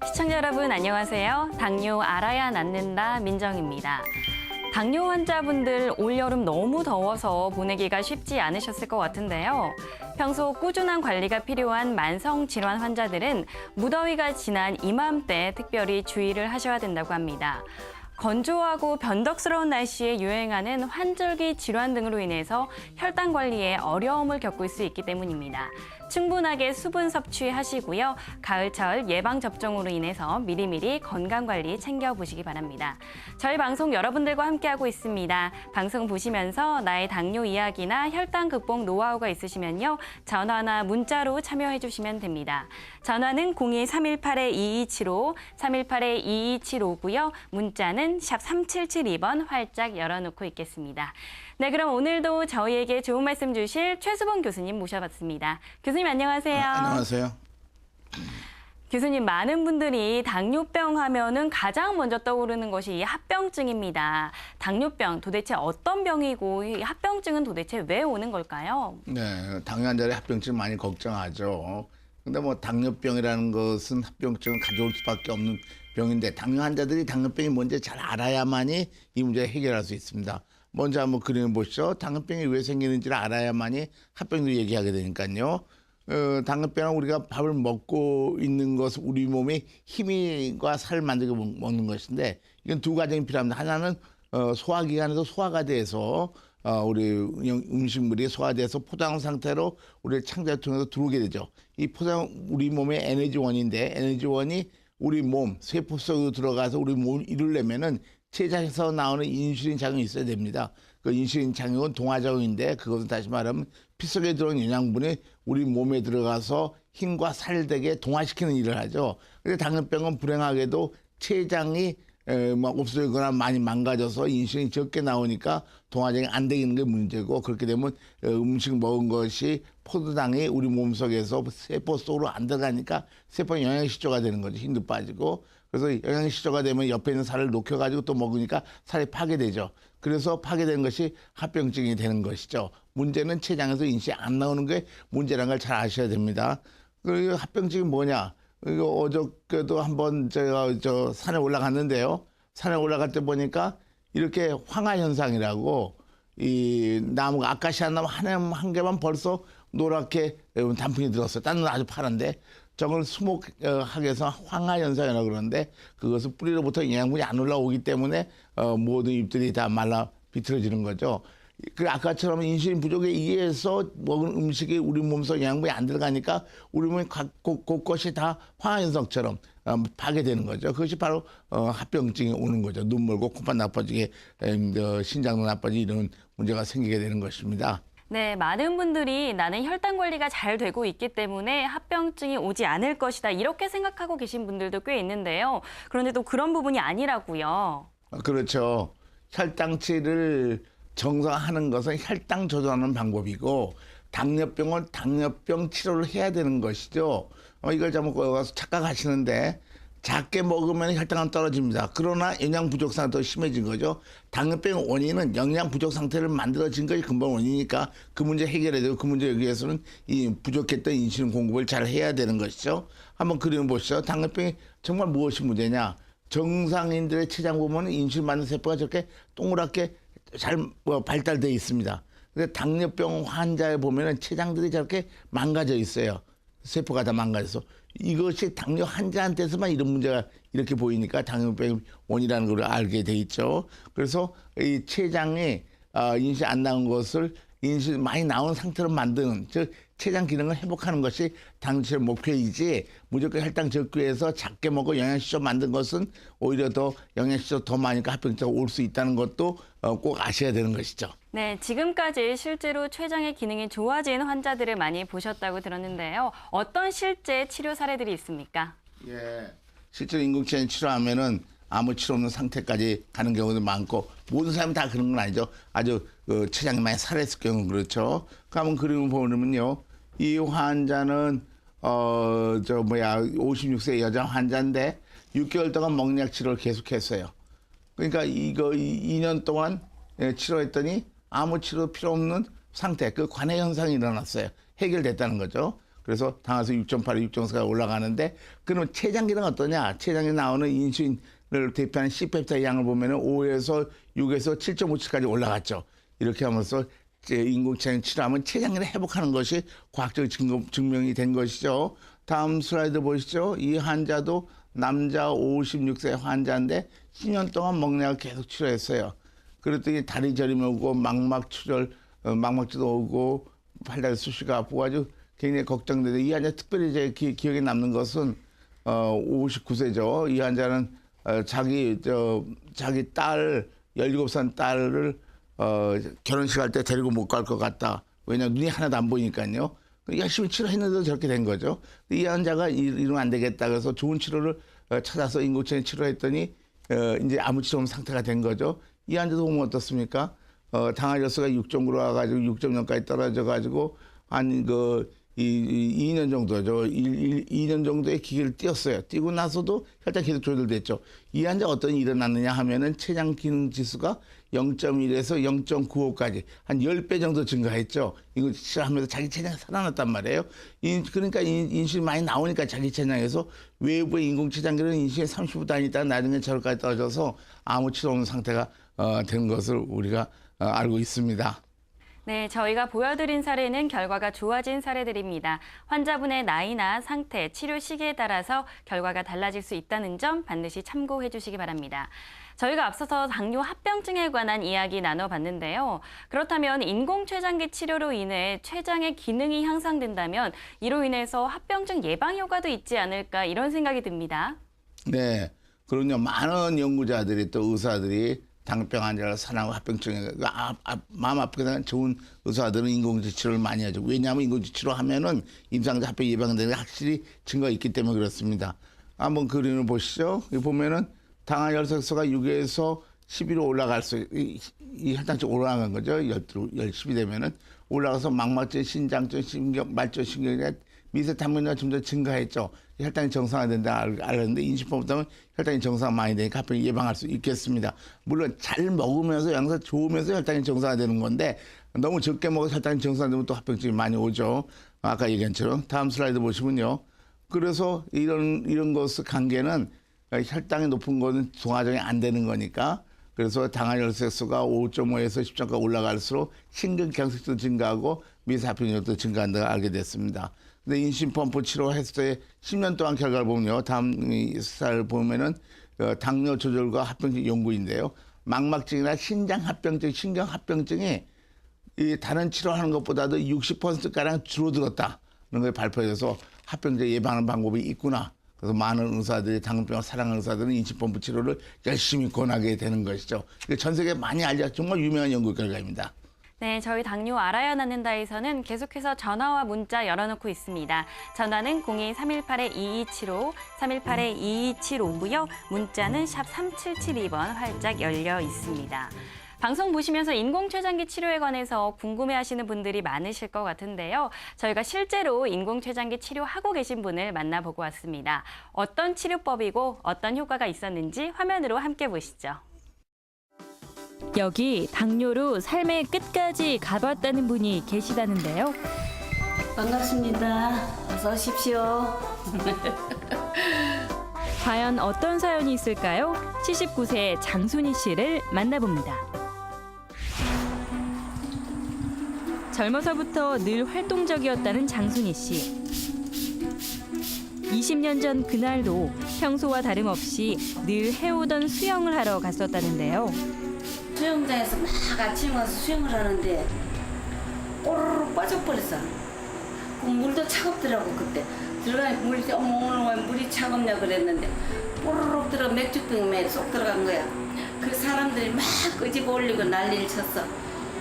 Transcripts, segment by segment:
시청자 여러분 안녕하세요. 당뇨 알아야 낫는다 민정입니다. 당뇨 환자분들 올여름 너무 더워서 보내기가 쉽지 않으셨을 것 같은데요. 평소 꾸준한 관리가 필요한 만성 질환 환자들은 무더위가 지난 이맘때 특별히 주의를 하셔야 된다고 합니다. 건조하고 변덕스러운 날씨에 유행하는 환절기 질환 등으로 인해서 혈당 관리에 어려움을 겪을 수 있기 때문입니다. 충분하게 수분 섭취하시고요. 가을철 예방접종으로 인해서 미리미리 건강관리 챙겨보시기 바랍니다. 저희 방송 여러분들과 함께하고 있습니다. 방송 보시면서 나의 당뇨 이야기나 혈당 극복 노하우가 있으시면요. 전화나 문자로 참여해 주시면 됩니다. 전화는 02-318-2275, 318-2275고요. 문자는 샵 3772번 활짝 열어놓고 있겠습니다. 네, 그럼 오늘도 저희에게 좋은 말씀 주실 최수봉 교수님 모셔봤습니다. 교수님 안녕하세요. 안녕하세요. 교수님, 많은 분들이 당뇨병 하면은 가장 먼저 떠오르는 것이 이 합병증입니다. 당뇨병 도대체 어떤 병이고 이 합병증은 도대체 왜 오는 걸까요? 네, 당뇨 환자들의 합병증 많이 걱정하죠. 근데 뭐 당뇨병이라는 것은 합병증을 가져올 수밖에 없는 병인데 당뇨 환자들이 당뇨병이 뭔지 잘 알아야만이 이 문제를 해결할 수 있습니다. 먼저 한번 그림을 보시죠. 당뇨병이 왜 생기는지를 알아야만이 합병도 얘기하게 되니까요. 당뇨병은 우리가 밥을 먹고 있는 것은 우리 몸에 힘과 살을 만들고 먹는 것인데 이건 두 과정이 필요합니다. 하나는 소화기관에서 소화가 돼서 우리 음식물이 소화돼서 포장 상태로 우리 창자를 통해서 들어오게 되죠. 이 포장 우리 몸의 에너지원인데 에너지원이 우리 몸 세포 속으로 들어가서 우리 몸을 이루려면은 췌장에서 나오는 인슐린 작용이 있어야 됩니다. 그 인슐린 작용은 동화작용인데 그것은 다시 말하면 피 속에 들어온 영양분이 우리 몸에 들어가서 힘과 살을 되게 동화시키는 일을 하죠. 근데 당뇨병은 불행하게도 췌장이 막 없어지거나 많이 망가져서 인슐린이 적게 나오니까 동화작용이 안 되는 게 문제고 그렇게 되면 음식 먹은 것이 포도당이 우리 몸속에서 세포 속으로 안 들어가니까 세포에 영양실조가 되는 거죠. 힘도 빠지고. 그래서 영양실조가 되면 옆에 있는 살을 녹여가지고 또 먹으니까 살이 파괴되죠. 그래서 파괴되는 것이 합병증이 되는 것이죠. 문제는 췌장에서 인슐린이 안 나오는 게 문제라는 걸 잘 아셔야 됩니다. 그리고 합병증이 뭐냐? 이거 어저께도 한번 제가 산에 올라갔는데요. 산에 올라갈 때 보니까 이렇게 황화 현상이라고 이 나무가 아카시아 나무 한 개만 벌써 노랗게 단풍이 들었어요. 딴 건 아주 파란데 저걸 수목학에서 황화 현상이라고 그러는데 그것은 뿌리로부터 영양분이 안 올라오기 때문에 모든 잎들이 다 말라 비틀어지는 거죠. 그 아까처럼 인슐린 부족에 의해서 먹은 음식이 우리 몸속 영양분이 안 들어가니까 우리 몸이 곳곳이 다 황화현상처럼 파괴되는 거죠. 그것이 바로 합병증이 오는 거죠. 눈 멀고 코만 나빠지게 신장도 나빠지게 이런 문제가 생기게 되는 것입니다. 네, 많은 분들이 나는 혈당 관리가 잘 되고 있기 때문에 합병증이 오지 않을 것이다 이렇게 생각하고 계신 분들도 꽤 있는데요. 그런데 또 그런 부분이 아니라고요. 그렇죠. 혈당치를 정상화하는 것은 혈당 조절하는 방법이고 당뇨병은 당뇨병 치료를 해야 되는 것이죠. 이걸 잘못 가서 착각하시는데 작게 먹으면 혈당은 떨어집니다. 그러나 영양 부족 상태가 더 심해진 거죠. 당뇨병의 원인은 영양 부족 상태를 만들어진 것이 근본 원인이니까 그 문제 해결해야 되고 그 문제에 위해서는 이 부족했던 인슐린 공급을 잘 해야 되는 것이죠. 한번 그림 보시죠. 당뇨병이 정말 무엇이 문제냐. 정상인들의 췌장 보면 인슐린 만든 세포가 저렇게 동그랗게 잘 발달되어 있습니다. 근데 당뇨병 환자에 보면은 췌장들이 저렇게 망가져 있어요. 세포가 다 망가져서. 이것이 당뇨 환자한테서만 이런 문제가 이렇게 보이니까 당뇨병의 원인이라는 걸 알게 돼 있죠. 그래서 이 췌장에 인슐린 안 나온 것을 인슐린 많이 나온 상태로 만드는, 즉 췌장 기능을 회복하는 것이 당시의 목표이지 무조건 혈당 적기해서 작게 먹고 영양실조 만든 것은 오히려 더 영양실조 더 많으니까 합병증이 올 수 있다는 것도 꼭 아셔야 되는 것이죠. 네, 지금까지 실제로 췌장의 기능이 좋아진 환자들을 많이 보셨다고 들었는데요. 어떤 실제 치료 사례들이 있습니까? 예, 실제로 인공체장 치료하면은 아무 치료 없는 상태까지 가는 경우도 많고 모든 사람이 다 그런 건 아니죠. 아주 췌장이 많이 살아있을 경우는 그렇죠. 한번 그림을 보면요, 이 환자는 56세 여자 환자인데 6개월 동안 먹약 치료를 계속했어요. 그러니까 이거 2년 동안 치료했더니 아무 치료 필요 없는 상태, 그 관해 현상이 일어났어요. 해결됐다는 거죠. 그래서 당에서 6.8, 6.4가 올라가는데 그러면 췌장기는 어떠냐? 췌장에 나오는 인슐린을 대표하는 C페프타이드 양을 보면은 5에서 6에서 7.57까지 올라갔죠. 이렇게 하면서 인공췌장 치료하면 췌장기를 회복하는 것이 과학적 증명이 된 것이죠. 다음 슬라이드 보시죠. 이 환자도 남자 56세 환자인데 10년 동안 먹약을 계속 치료했어요. 그랬더니 다리 저림이 오고 망막출혈, 망막주도 오고 팔다리 수시가 아프고 아주 굉장히 걱정되는데 이 환자 특별히 제 기억에 남는 것은 59세죠. 이 환자는 자기 딸 17살 딸을 결혼식 할 때 데리고 못 갈 것 같다. 왜냐하면 눈이 하나도 안 보이니까요. 열심히 치료했는데도 저렇게 된 거죠. 이 환자가 이러면 안 되겠다. 그래서 좋은 치료를 찾아서 인공체장 치료했더니 이제 아무 치료 없는 상태가 된 거죠. 이 환자도 보면 어떻습니까? 당화혈수가 6.9로 와가지고 6.0까지 떨어져가지고 한 2년 정도죠. 2년 정도의 기계를 띄었어요. 띄고 나서도 혈당 계속 조절됐죠. 이 환자 어떤 일이 일어났느냐 하면은 췌장 기능 지수가 0.1에서 0.95까지 한 10배 정도 증가했죠. 이거 치료하면서 자기 췌장이 살아났단 말이에요. 그러니까 인슐린 많이 나오니까 자기 췌장에서 외부의 인공췌장기는 인슐린 30분 단위 있다가 나중에 저렇게까지 떨어져서 아무 치료 없는 상태가 된 것을 우리가 알고 있습니다. 네, 저희가 보여드린 사례는 결과가 좋아진 사례들입니다. 환자분의 나이나 상태, 치료 시기에 따라서 결과가 달라질 수 있다는 점 반드시 참고해 주시기 바랍니다. 저희가 앞서서 당뇨 합병증에 관한 이야기 나눠봤는데요. 그렇다면 인공췌장기 치료로 인해 췌장의 기능이 향상된다면 이로 인해서 합병증 예방 효과도 있지 않을까 이런 생각이 듭니다. 네, 그럼요. 많은 연구자들이 또 의사들이 당뇨병 환자를 사랑하고 합병증에 마음 아프게 되는 좋은 의사들은 인공지능 치료를 많이 하죠. 왜냐하면 인공지능 치료하면은 임상자 합병 예방되는 게 확실히 증거가 있기 때문에 그렇습니다. 한번 그림을 보시죠. 여기 보면은 당화혈색소가 6에서 11로 올라갈 이 혈당적 올라간 거죠. 10이 되면은 올라가서 망막증, 신장증, 말초 신경에 미세 담배가 좀 더 증가했죠. 혈당이 정상화된다 알았는데 인슐린보다는 혈당이 정상 많이 되니까 합병 예방할 수 있겠습니다. 물론 잘 먹으면서 양상 좋으면서 혈당이 정상화되는 건데 너무 적게 먹어서 혈당이 정상화되면 또 합병증이 많이 오죠. 아까 얘기한 것처럼 다음 슬라이드 보시면요. 그래서 이런 것의 관계는 혈당이 높은 거는 동화정이 안 되는 거니까 그래서 당화혈색소가 5.5에서 10점까지 올라갈수록 심근경색도 증가하고 미세합병증도 증가한다고 알게 됐습니다. 근데 인슐린 펌프 치료했을 때 10년 동안 결과를 보면요. 다음 살 보면은 당뇨 조절과 합병증 연구인데요. 망막증이나 신장 합병증, 신경 합병증이 이 다른 치료하는 것보다도 60%가량 줄어들었다는 걸 발표해서 합병증 예방하는 방법이 있구나. 그래서 많은 의사들이 당뇨병을 사랑하는 의사들은 인슐린 펌프 치료를 열심히 권하게 되는 것이죠. 전 세계에 많이 알려 정말 유명한 연구 결과입니다. 네, 저희 당뇨 알아야 낫는다에서는 계속해서 전화와 문자 열어놓고 있습니다. 전화는 02-318-2275, 318-2275고요. 문자는 샵 3772번 활짝 열려 있습니다. 방송 보시면서 인공췌장기 치료에 관해서 궁금해하시는 분들이 많으실 것 같은데요. 저희가 실제로 인공췌장기 치료하고 계신 분을 만나보고 왔습니다. 어떤 치료법이고 어떤 효과가 있었는지 화면으로 함께 보시죠. 여기 당뇨로 삶의 끝까지 가봤다는 분이 계시다는데요. 반갑습니다. 어서 오십시오. 과연 어떤 사연이 있을까요? 79세 장순희 씨를 만나봅니다. 젊어서부터 늘 활동적이었다는 장순희 씨. 20년 전 그날도 평소와 다름없이 늘 해오던 수영을 하러 갔었다는데요. 수영장에서 막 아침에 와서 수영을 하는데 꼬르륵 빠져버렸어. 그 물도 차갑더라고 그때. 들어가니까 물이 어머 물이 차갑냐 그랬는데 꼬르륵 들어가 맥주병에 쏙 들어간 거야. 그 사람들이 막 끄집어 올리고 난리를 쳤어.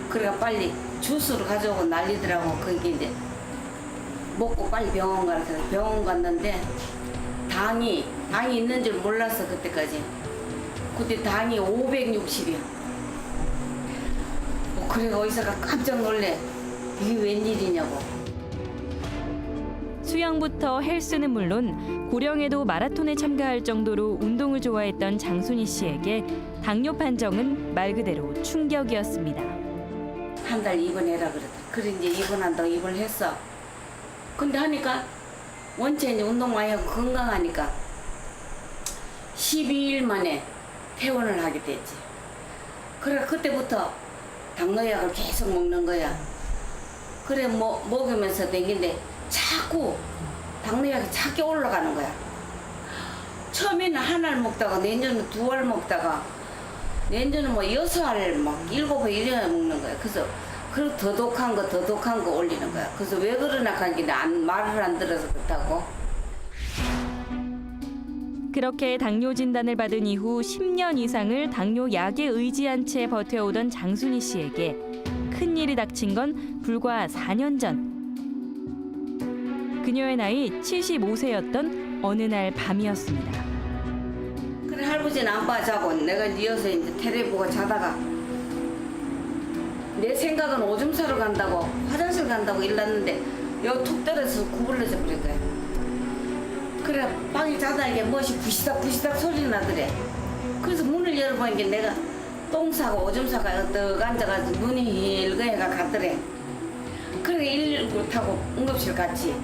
그래가 빨리 주스를 가져오고 난리더라고. 거기 이제 먹고 빨리 병원 가라 해서 병원 갔는데 당이 있는 줄 몰랐어 그때까지. 그때 당이 560이야. 그래가 의사가 깜짝 놀래. 이게 웬일이냐고. 수영부터 헬스는 물론 고령에도 마라톤에 참가할 정도로 운동을 좋아했던 장순희 씨에게 당뇨 판정은 말 그대로 충격이었습니다. 한 달 입원해라 그러더라. 그래 이제 입원한다고 입원했어. 근데 하니까 원체 이제 운동 많이 하고 건강하니까 12일 만에 퇴원을 하게 됐지. 그래 그때부터 당뇨약을 계속 먹는 거야. 그래 먹으면서 댕긴데 자꾸 당뇨약이 자꾸 올라가는 거야. 처음에는 한 알 먹다가 내년은 2알 먹다가 내년은 뭐 6알 막 7알 이래야 먹는 거야. 그래서 그 더 독한 거 올리는 거야. 그래서 왜 그러나 하길래 말을 안 들어서 그렇다고. 그렇게 당뇨 진단을 받은 이후 10년 이상을 당뇨 약에 의지한 채 버텨오던 장순희 씨에게 큰일이 닥친 건 불과 4년 전. 그녀의 나이 75세였던 어느 날 밤이었습니다. 그래 할아버지는 안 봐자고 내가 이어서 이제 테레비 보고 자다가 내 생각은 오줌 싸러 간다고 화장실 간다고 일났는데 여기 툭 떨어져서 구부러져 버린 거야. 그래 방에 자다 이게 무엇이 부시닥 소리 나더래. 그래서 문을 열어보니까 내가 똥 싸고 오줌 싸고 떡 앉아가지고 눈이 일거해가 갔더래. 그래 119 타고 응급실 갔지.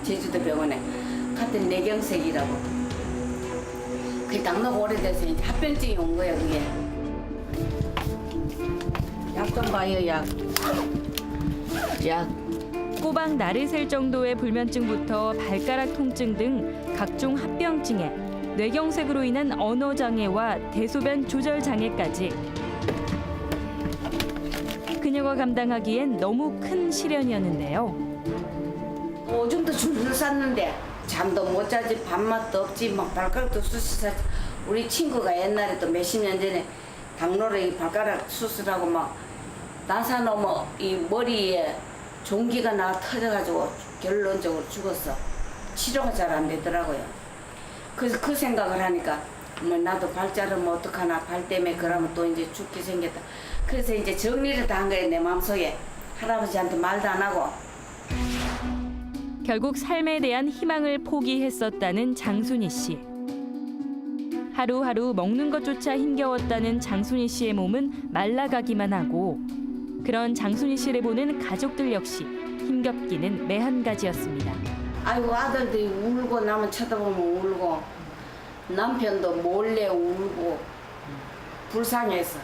제주도 병원에 갔더니 뇌경색이라고. 그 당뇨가 오래돼서 이제 합병증이 온 거야 그게. 약 좀 봐요 약. 꼬박 날을 셀 정도의 불면증부터 발가락 통증 등 각종 합병증에 뇌경색으로 인한 언어 장애와 대소변 조절 장애까지. 그녀가 감당하기엔 너무 큰 시련이었는데요. 오줌도 줄줄 쌌는데 잠도 못 자지 밥맛도 없지 막 발가락도 수술하지. 우리 친구가 옛날에 또 몇십 년 전에 당뇨로 이 발가락 수술하고 막 나사노모 이 머리에 종기가 나 터져가지고 결론적으로 죽었어. 치료가 잘 안 되더라고요. 그래서 그 생각을 하니까 뭐 나도 발 자르면 어떡하나 발 때문에 그러면 또 이제 죽게 생겼다. 그래서 이제 정리를 다 한 거예요 내 마음속에. 할아버지한테 말도 안 하고. 결국 삶에 대한 희망을 포기했었다는 장순희 씨. 하루하루 먹는 것조차 힘겨웠다는 장순희 씨의 몸은 말라가기만 하고 그런 장순희 씨를 보는 가족들 역시 힘겹기는 매한가지였습니다. 아이고 아들들이 울고 나만 쳐다보면 울고 남편도 몰래 울고 불쌍해서.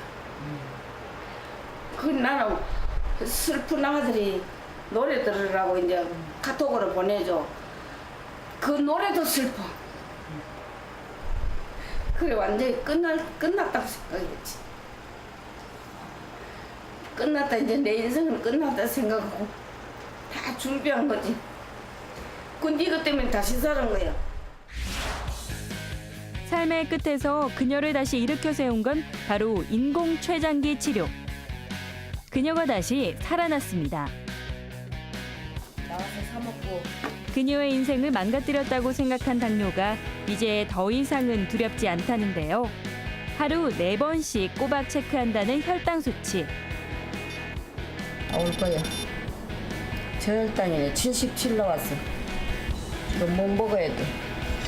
그 나는 슬픈 아들이 노래 들으라고 이제 카톡으로 보내줘. 그 노래도 슬퍼. 그래 완전히 끝났다고 생각했지. 끝났다 이제 내 인생은 끝났다 생각하고 다 준비한 거지. 근데 이것 때문에 다시 사는 거야. 삶의 끝에서 그녀를 다시 일으켜 세운 건 바로 인공 췌장기 치료. 그녀가 다시 살아났습니다. 나와서 사 먹고. 그녀의 인생을 망가뜨렸다고 생각한 당뇨가 이제 더 이상은 두렵지 않다는데요. 하루 4번씩 꼬박 체크한다는 혈당 수치. 올 거야. 저혈당이 77 나왔어. 너 뭐 먹어야 돼?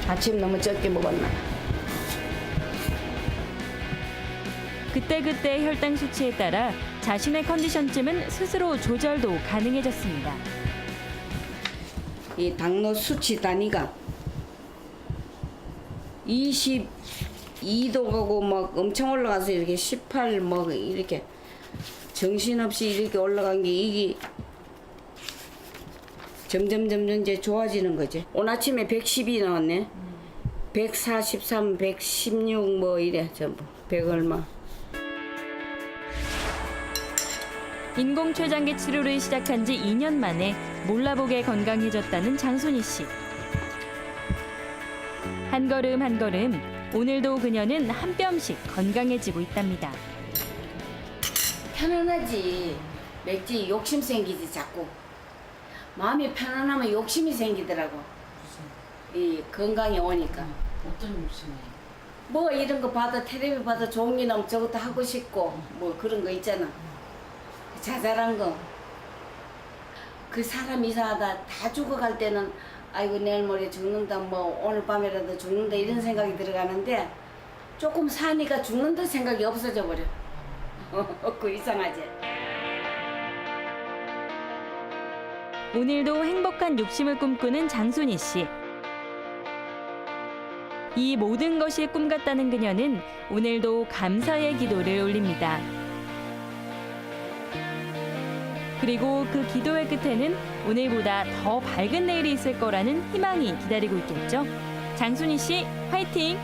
아침 너무 적게 먹었나? 그때그때 혈당 수치에 따라 자신의 컨디션쯤은 스스로 조절도 가능해졌습니다. 이 당뇨 수치 단위가 22도 가고 막 엄청 올라가서 이렇게 18 뭐 이렇게 정신없이 이렇게 올라간 게 이게 점점 이제 좋아지는 거지. 오늘 아침에 112 나왔네. 143, 116 뭐 이래 전부 100 얼마. 인공 췌장기 치료를 시작한 지 2년 만에 몰라보게 건강해졌다는 장순희 씨. 한 걸음 한 걸음 오늘도 그녀는 한 뼘씩 건강해지고 있답니다. 편안하지. 맥지 욕심 생기지 자꾸. 마음이 편안하면 욕심이 생기더라고. 이 건강이 오니까. 어떤 욕심이에요? 뭐 이런 거 봐도 텔레비 봐도 좋은 게 나오면 저것도 하고 싶고 뭐 그런 거 있잖아. 자잘한 거. 그 사람 이상하다 다 죽어갈 때는 아이고 내일 모레 죽는다 뭐 오늘 밤에라도 죽는다 이런 생각이 들어가는데 조금 사니까 죽는다 생각이 없어져 버려. 그 이상하지. 오늘도 행복한 욕심을 꿈꾸는 장순희 씨. 이 모든 것이 꿈 같다는 그녀는 오늘도 감사의 기도를 올립니다. 그리고 그 기도의 끝에는 오늘보다 더 밝은 내일이 있을 거라는 희망이 기다리고 있겠죠. 장순희 씨, 화이팅!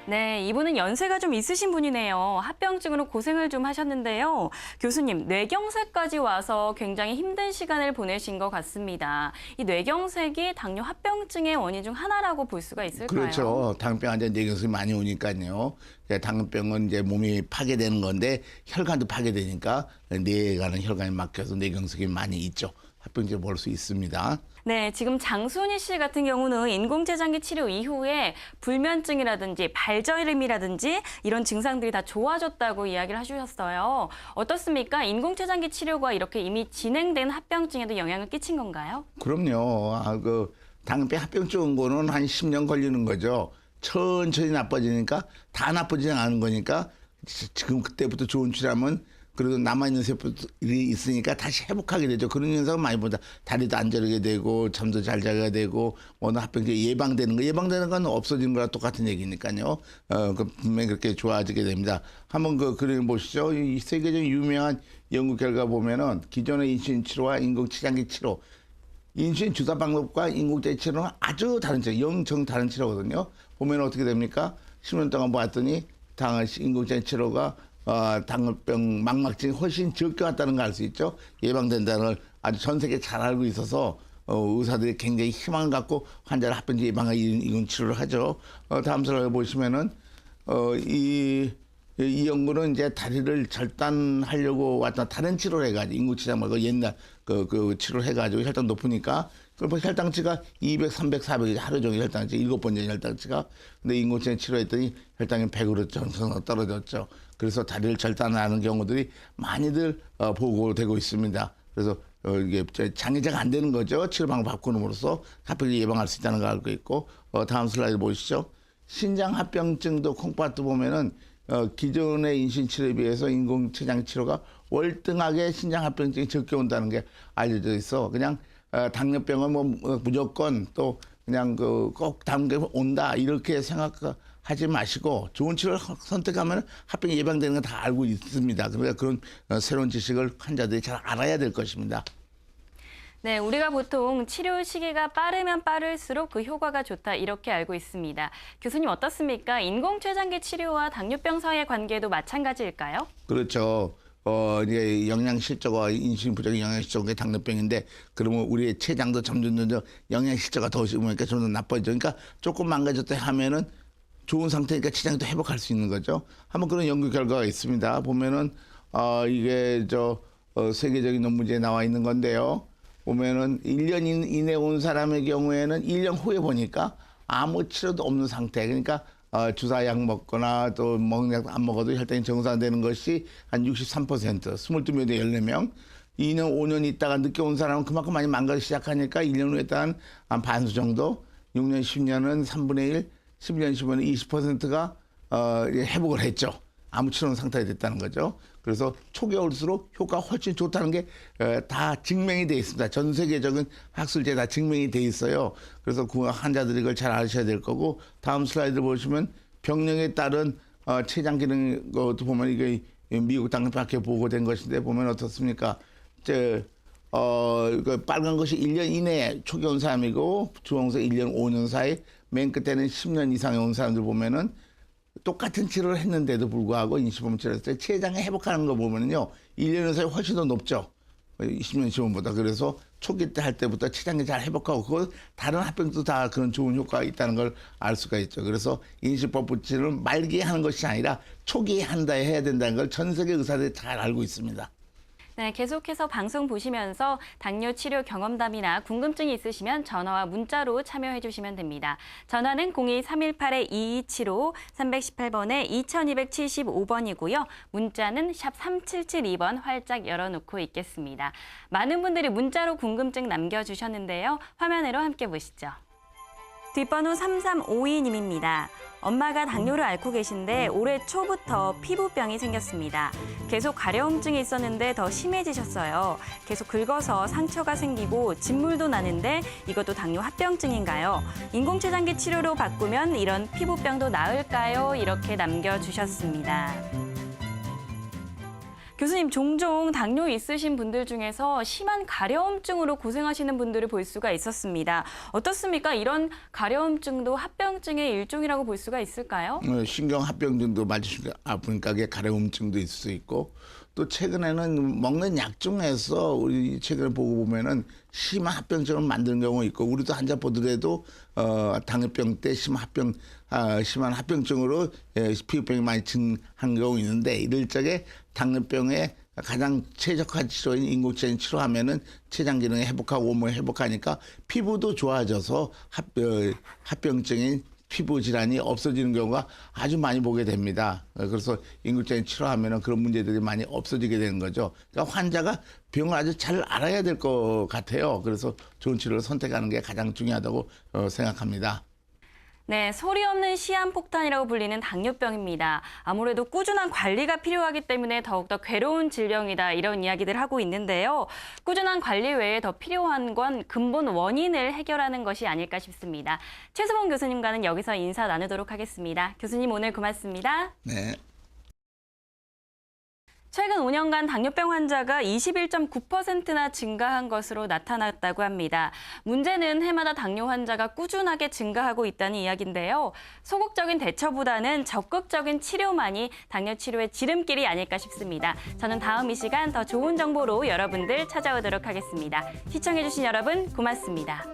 네, 이분은 연세가 좀 있으신 분이네요. 합병증으로 고생을 좀 하셨는데요. 교수님, 뇌경색까지 와서 굉장히 힘든 시간을 보내신 것 같습니다. 이 뇌경색이 당뇨 합병증의 원인 중 하나라고 볼 수가 있을까요? 그렇죠. 당뇨병 환자 뇌경색이 많이 오니까요. 당뇨병은 이제 몸이 파괴되는 건데 혈관도 파괴되니까 뇌에 가는 혈관이 막혀서 뇌경색이 많이 있죠. 합병증 볼 수 있습니다. 네, 지금 장순희 씨 같은 경우는 인공췌장기 치료 이후에 불면증이라든지 발저림이라든지 이런 증상들이 다 좋아졌다고 이야기를 해주셨어요. 어떻습니까? 인공췌장기 치료가 이렇게 이미 진행된 합병증에도 영향을 끼친 건가요? 그럼요. 당뇨병 합병증 온 거는 한 10년 걸리는 거죠. 천천히 나빠지니까 다 나빠지지 않은 거니까 지금 그때부터 좋은 치료하면 그래도 남아있는 세포들이 있으니까 다시 회복하게 되죠. 그런 현상을 많이 보다. 다리도 안 저리게 되고 잠도 잘 자게 되고 어느 합병증 예방되는 건 없어지는 거랑 똑같은 얘기니까요. 분명히 그렇게 좋아지게 됩니다. 한번 그 그림 보시죠. 이 세계적인 유명한 연구 결과 보면은 기존의 인슐린 치료와 인공췌장기 치료, 인슐린 주사 방법과 인공췌장기 치료는 아주 다른 치료, 영정 다른 치료거든요. 보면 어떻게 됩니까? 10년 동안 봤더니 인공췌장기 치료가 당뇨병 망막증이 훨씬 적게 왔다는 걸 알 수 있죠. 예방된다는 걸 아주 전 세계 잘 알고 있어서 의사들이 굉장히 희망을 갖고 환자를 합병증 예방하는 이런 치료를 하죠. 다음 슬라이드 보시면은 이 연구는 이제 다리를 절단하려고 왔던 다른 치료를 해가지고 인공췌장 말고 옛날 그 치료를 해가지고 혈당 높으니까 그럼 혈당치가 200, 300, 400 하루 종일 혈당치 7번 전 혈당치가 근데 인공췌장 치료했더니 혈당이 100으로 정상으로 떨어졌죠. 그래서 다리를 절단하는 경우들이 많이들 보고되고 있습니다. 그래서 이게 장애자가 안 되는 거죠. 치료 방법 바꾸는으로써 합병증 예방할 수 있다는 걸 알고 있고 다음 슬라이드 보시죠. 신장 합병증도 콩팥도 보면은 기존의 인슐린 치료에 비해서 인공췌장 치료가 월등하게 신장 합병증이 적게 온다는 게 알려져 있어. 그냥 당뇨병은 뭐 무조건 또 그냥 꼭 당뇨 온다 이렇게 생각하지 마시고 좋은 치료를 선택하면 합병 예방되는 건 다 알고 있습니다. 그러니까 그런 새로운 지식을 환자들이 잘 알아야 될 것입니다. 네, 우리가 보통 치료 시기가 빠르면 빠를수록 그 효과가 좋다 이렇게 알고 있습니다. 교수님 어떻습니까? 인공췌장기 치료와 당뇨병 사이의 관계도 마찬가지일까요? 그렇죠. 이제 영양실조가 인슐린 부족의 영양실조가 당뇨병인데 그러면 우리의 췌장도 점점 영양실조가 더 심으니까 좀 더 나빠지죠. 그러니까 조금 망가졌다 하면은 좋은 상태니까 췌장이 또 회복할 수 있는 거죠. 한번 그런 연구 결과가 있습니다. 보면은 이게 세계적인 논문지에 나와 있는 건데요. 보면은 1년 이내 온 사람의 경우에는 1년 후에 보니까 아무 치료도 없는 상태. 그러니까 주사약 먹거나 또 먹는 약 안 먹어도 혈당이 정상되는 것이 한 63%, 22명 대 14명. 2년, 5년 있다가 늦게 온 사람은 그만큼 많이 망가기 시작하니까 1년 후에 한 반수 정도, 6년, 10년은 3분의 1, 10년, 15년 20%가 회복을 했죠. 아무 치료는 상태가 됐다는 거죠. 그래서 초기에 올수록 효과가 훨씬 좋다는 게 다 증명이 돼 있습니다. 전 세계적인 학술지에 다 증명이 돼 있어요. 그래서 그 환자들이 이걸 잘 아셔야 될 거고 다음 슬라이드 보시면 병력에 따른 췌장 기능 것도 보면 이게 미국 당뇨병학회 보고된 것인데 보면 어떻습니까? 빨간 것이 1년 이내에 초기 온 사람이고 주황색 1년 5년 사이 맨 끝에는 10년 이상에 온 사람들 보면은 똑같은 치료를 했는데도 불구하고 인슐린 치료했을 때 췌장이 회복하는 거 보면은요 1년에서 훨씬 더 높죠. 20년 시험보다. 그래서 초기 때 할 때부터 췌장이 잘 회복하고 그거 다른 합병도 다 그런 좋은 효과가 있다는 걸 알 수가 있죠. 그래서 인슐린법 치료는 말기에 하는 것이 아니라 초기에 한다 해야 된다는 걸 전 세계 의사들이 잘 알고 있습니다. 네, 계속해서 방송 보시면서 당뇨 치료 경험담이나 궁금증이 있으시면 전화와 문자로 참여해 주시면 됩니다. 전화는 02-318-2275, 318번에 2275번이고요. 문자는 샵 3772번 활짝 열어놓고 있겠습니다. 많은 분들이 문자로 궁금증 남겨주셨는데요. 화면으로 함께 보시죠. 뒷번호 3352님입니다. 엄마가 당뇨를 앓고 계신데 올해 초부터 피부병이 생겼습니다. 계속 가려움증이 있었는데 더 심해지셨어요. 계속 긁어서 상처가 생기고 진물도 나는데 이것도 당뇨 합병증인가요? 인공췌장기 치료로 바꾸면 이런 피부병도 나을까요? 이렇게 남겨주셨습니다. 교수님, 종종 당뇨 있으신 분들 중에서 심한 가려움증으로 고생하시는 분들을 볼 수가 있었습니다. 어떻습니까? 이런 가려움증도 합병증의 일종이라고 볼 수가 있을까요? 신경 합병증도 맞으시니까 아프니까 가려움증도 있을 수 있고 또 최근에는 먹는 약 중에서 우리 최근에 보고 보면은 심한 합병증을 만드는 경우 있고 우리도 환자 보더라도 당뇨병 때 심한 합병증으로 피부병이 많이 증한 경우 있는데 이럴 적에 당뇨병에 가장 최적화 치료인 인공췌장 치료하면은 췌장 기능이 회복하고 온몸이 회복하니까 피부도 좋아져서 합병증인 피부 질환이 없어지는 경우가 아주 많이 보게 됩니다. 그래서 인공췌장 치료하면은 그런 문제들이 많이 없어지게 되는 거죠. 그러니까 환자가 병을 아주 잘 알아야 될 것 같아요. 그래서 좋은 치료를 선택하는 게 가장 중요하다고 생각합니다. 네, 소리 없는 시한폭탄이라고 불리는 당뇨병입니다. 아무래도 꾸준한 관리가 필요하기 때문에 더욱더 괴로운 질병이다 이런 이야기들 하고 있는데요. 꾸준한 관리 외에 더 필요한 건 근본 원인을 해결하는 것이 아닐까 싶습니다. 최수봉 교수님과는 여기서 인사 나누도록 하겠습니다. 교수님 오늘 고맙습니다. 네. 최근 5년간 당뇨병 환자가 21.9%나 증가한 것으로 나타났다고 합니다. 문제는 해마다 당뇨 환자가 꾸준하게 증가하고 있다는 이야기인데요. 소극적인 대처보다는 적극적인 치료만이 당뇨 치료의 지름길이 아닐까 싶습니다. 저는 다음 이 시간 더 좋은 정보로 여러분들 찾아오도록 하겠습니다. 시청해주신 여러분 고맙습니다.